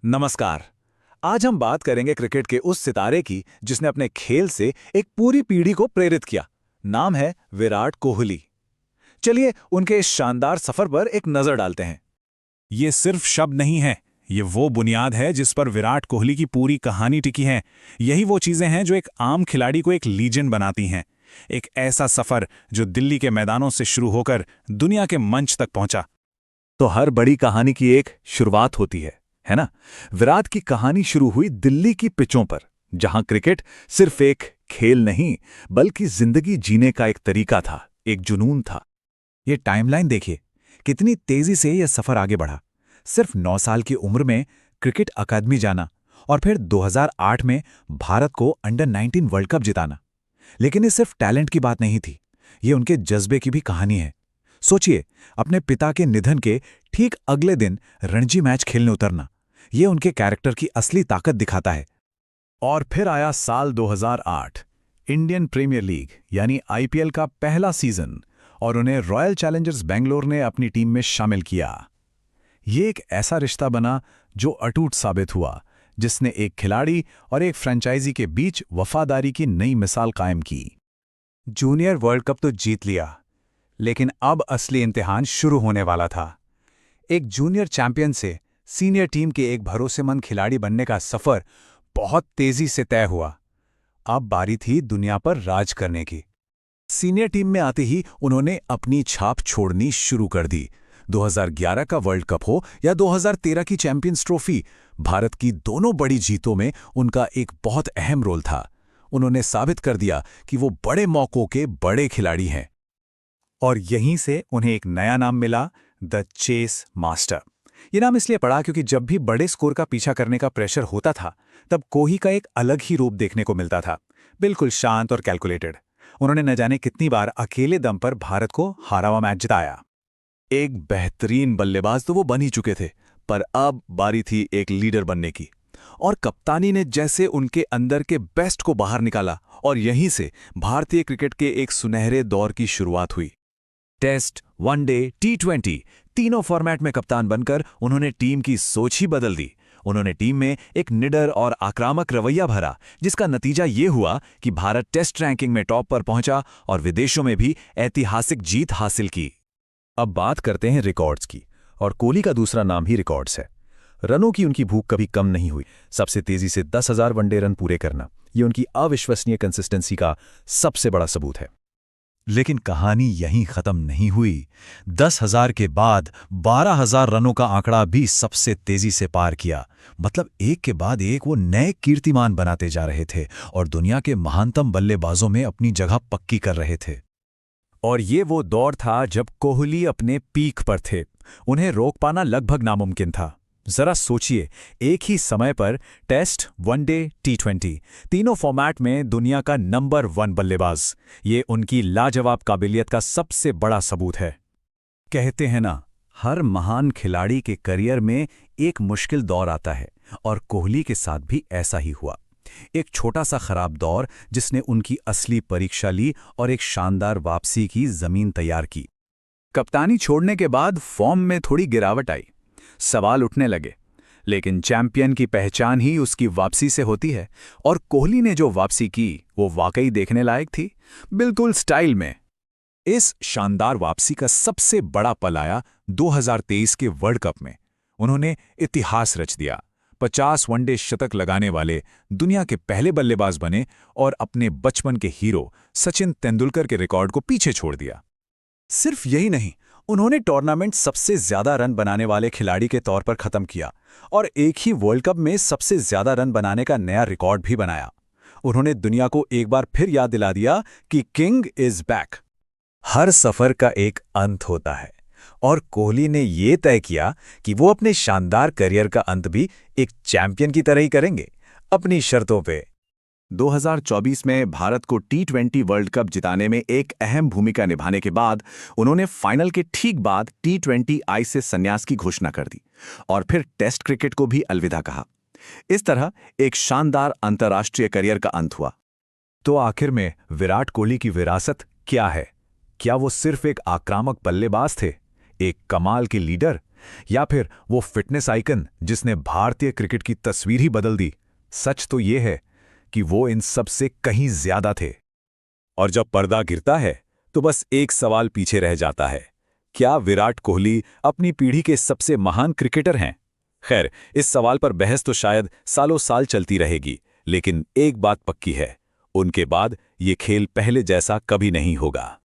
नमस्कार। आज हम बात करेंगे क्रिकेट के उस सितारे की जिसने अपने खेल से एक पूरी पीढ़ी को प्रेरित किया। नाम है विराट कोहली। चलिए उनके इस शानदार सफर पर एक नजर डालते हैं। ये सिर्फ शब्द नहीं है, ये वो बुनियाद है जिस पर विराट कोहली की पूरी कहानी टिकी है। यही वो चीजें हैं जो एक आम खिलाड़ी को एक लीजेंड बनाती हैं। एक ऐसा सफर जो दिल्ली के मैदानों से शुरू होकर दुनिया के मंच तक पहुंचा। तो हर बड़ी कहानी की एक शुरुआत होती है ना? विराट की कहानी शुरू हुई दिल्ली की पिचों पर, जहां क्रिकेट सिर्फ एक खेल नहीं बल्कि जिंदगी जीने का एक तरीका था, एक जुनून था। ये टाइमलाइन देखिए, कितनी तेजी से यह सफर आगे बढ़ा। सिर्फ 9 साल की उम्र में क्रिकेट अकादमी जाना और फिर 2008 में भारत को अंडर 19 वर्ल्ड कप जिताना। लेकिन ये सिर्फ टैलेंट की बात नहीं थी, ये उनके जज्बे की भी कहानी है। सोचिए, अपने पिता के निधन के ठीक अगले दिन रणजी मैच खेलने उतरना, ये उनके कैरेक्टर की असली ताकत दिखाता है। और फिर आया साल 2008, इंडियन प्रीमियर लीग यानी आईपीएल का पहला सीजन, और उन्हें रॉयल चैलेंजर्स बेंगलोर ने अपनी टीम में शामिल किया। ये एक ऐसा रिश्ता बना जो अटूट साबित हुआ, जिसने एक खिलाड़ी और एक फ्रेंचाइजी के बीच वफादारी की नई मिसाल कायम की। जूनियर वर्ल्ड कप तो जीत लिया, लेकिन अब असली इम्तिहान शुरू होने वाला था। एक जूनियर चैंपियन से सीनियर टीम के एक भरोसेमंद खिलाड़ी बनने का सफर बहुत तेजी से तय हुआ। अब बारी थी दुनिया पर राज करने की। सीनियर टीम में आते ही उन्होंने अपनी छाप छोड़नी शुरू कर दी। 2011 का वर्ल्ड कप हो या 2013 की चैंपियंस ट्रॉफी, भारत की दोनों बड़ी जीतों में उनका एक बहुत अहम रोल था। उन्होंने साबित कर दिया कि वो बड़े मौकों के बड़े खिलाड़ी हैं। और यहीं से उन्हें एक नया नाम मिला, द चेस मास्टर। ये नाम इसलिए पड़ा क्योंकि जब भी बड़े स्कोर का पीछा करने का प्रेशर होता था, तब कोहली का एक अलग ही रूप देखने को मिलता था, बिल्कुल शांत और कैलकुलेटेड। उन्होंने न जाने कितनी बार अकेले दम पर भारत को हारा हुआ मैच जिताया। एक बेहतरीन बल्लेबाज तो वो बन ही चुके थे, पर अब बारी थी एक लीडर बनने की। और कप्तानी ने जैसे उनके अंदर के बेस्ट को बाहर निकाला, और यहीं से भारतीय क्रिकेट के एक सुनहरे दौर की शुरुआत हुई। टेस्ट, वनडे, टी20 तीनों फॉर्मेट में कप्तान बनकर उन्होंने टीम की सोच ही बदल दी। उन्होंने टीम में एक निडर और आक्रामक रवैया भरा, जिसका नतीजा ये हुआ कि भारत टेस्ट रैंकिंग में टॉप पर पहुंचा और विदेशों में भी ऐतिहासिक जीत हासिल की। अब बात करते हैं रिकॉर्ड्स की, और कोहली का दूसरा नाम ही रिकॉर्ड्स है। रनों की उनकी भूख कभी कम नहीं हुई। सबसे तेजी से 10,000 वनडे रन पूरे करना, ये उनकी अविश्वसनीय कंसिस्टेंसी का सबसे बड़ा सबूत है। लेकिन कहानी यहीं खत्म नहीं हुई। 10,000 के बाद 12,000 रनों का आंकड़ा भी सबसे तेजी से पार किया। मतलब एक के बाद एक वो नए कीर्तिमान बनाते जा रहे थे और दुनिया के महानतम बल्लेबाजों में अपनी जगह पक्की कर रहे थे। और ये वो दौर था जब कोहली अपने पीक पर थे। उन्हें रोक पाना लगभग नामुमकिन था। जरा सोचिए, एक ही समय पर टेस्ट, वनडे, टी20 तीनों फॉर्मेट में दुनिया का नंबर 1 बल्लेबाज। ये उनकी लाजवाब काबिलियत का सबसे बड़ा सबूत है। कहते हैं ना, हर महान खिलाड़ी के करियर में एक मुश्किल दौर आता है, और कोहली के साथ भी ऐसा ही हुआ। एक छोटा सा खराब दौर जिसने उनकी असली परीक्षा ली और एक शानदार वापसी की जमीन तैयार की। कप्तानी छोड़ने के बाद फॉर्म में थोड़ी गिरावट आई, सवाल उठने लगे, लेकिन चैंपियन की पहचान ही उसकी वापसी से होती है। और कोहली ने जो वापसी की वो वाकई देखने लायक थी, बिल्कुल स्टाइल में। इस शानदार वापसी का सबसे बड़ा पल आया 2023 के वर्ल्ड कप में। उन्होंने इतिहास रच दिया। 50 वनडे शतक लगाने वाले दुनिया के पहले बल्लेबाज बने और अपने बचपन के हीरो सचिन तेंदुलकर के रिकॉर्ड को पीछे छोड़ दिया। सिर्फ यही नहीं, उन्होंने टूर्नामेंट सबसे ज्यादा रन बनाने वाले खिलाड़ी के तौर पर खत्म किया और एक ही वर्ल्ड कप में सबसे ज्यादा रन बनाने का नया रिकॉर्ड भी बनाया। उन्होंने दुनिया को एक बार फिर याद दिला दिया कि किंग इज बैक। हर सफर का एक अंत होता है, और कोहली ने यह तय किया कि वो अपने शानदार करियर का अंत भी एक चैंपियन की तरह ही करेंगे, अपनी शर्तों पे। 2024 में भारत को टी20 वर्ल्ड कप जिताने में एक अहम भूमिका निभाने के बाद उन्होंने फाइनल के ठीक बाद टी20 से संन्यास की घोषणा कर दी और फिर टेस्ट क्रिकेट को भी अलविदा कहा। इस तरह एक शानदार अंतर्राष्ट्रीय करियर का अंत हुआ। तो आखिर में विराट कोहली की विरासत क्या है? क्या वो सिर्फ एक आक्रामक बल्लेबाज थे, एक कमाल के लीडर, या फिर वो फिटनेस आइकन जिसने भारतीय क्रिकेट की तस्वीर ही बदल दी। सच तो ये है कि वो इन सब से कहीं ज्यादा थे। और जब पर्दा गिरता है तो बस एक सवाल पीछे रह जाता है, क्या विराट कोहली अपनी पीढ़ी के सबसे महान क्रिकेटर हैं? खैर, इस सवाल पर बहस तो शायद सालों साल चलती रहेगी, लेकिन एक बात पक्की है, उनके बाद ये खेल पहले जैसा कभी नहीं होगा।